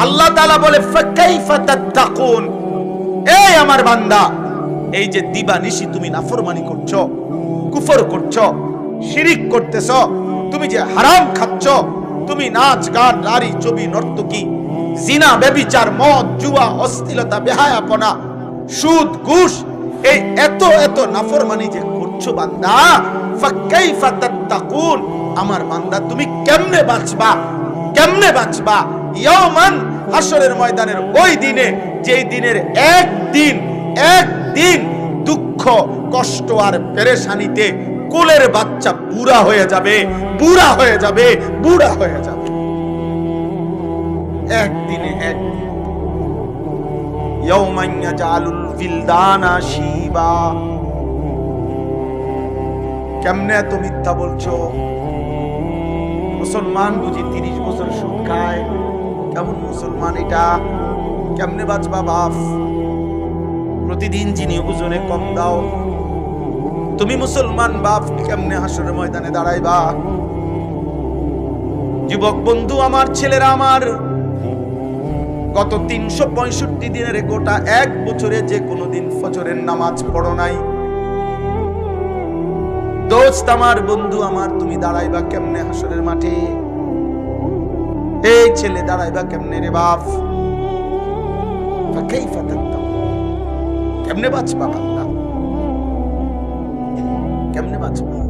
আল্লাহ তাআলা বলে ফাকাইফা তাত্তাকুন, এই আমার বান্দা, এই যে দিবানিশি তুমি নাফরমানি করছো, কুফর করছো, শিরিক করতেছো, তুমি যে হারাম খাচ্ছ, তুমি নাচ গান, নারী, ছবি, নর্তকী, জিনা, ব্যভিচার, মদ, জুয়া, অশ্লীলতা, বেহায়াপনা, সুদ, ঘুষ, এই এত এত নাফরমানি যে করছো বান্দা, ফাকাইফা তাত্তাকুন, আমার বান্দা তুমি কেমনে বাঁচবা, কেমনে বাঁচবা? ইয়াওমান, হাসরের ময়দানের ওই দিনে, যেই দিনের একদিন দুঃখ, কষ্ট আর পেরেশানিতে কোলের বাচ্চা বুড়া হয়ে যাবে, বুড়া হয়ে যাবে, বুড়া হয়ে যাবে। একদিনে একদিন। ইয়াওমান ইয়াজালুল ফিলদানা শিবা। কেমনে এত মিথ্যা বলছো? মুসলমান বুঝি 30 বছর সুদ খায়? কেমন মুসলমান এটা? কেমনে বাঁচবা বাপ? প্রতিদিন যিনি ওজনে কম দাও, তুমি মুসলমান বাপ, কেমনে হাসরের ময়দানে দাঁড়াইবা? যুবক বন্ধু আমার, ছেলেরা আমার, গত 365 দিনের গোটা এক বছরে যে কোনো দিন ফজরের নামাজ পড়ো নাই। দোস্ত আমার, বন্ধু আমার, তুমি দাঁড়াইবা কেমনে হাসরের মাঠে? এই ছেলে দাঁড়াইবা কেমনে রে বাপ? ফাকাইফা তাত্তাকুন, কেমনে বাঁচবা বান্দা, কেমনে বাঁচবা?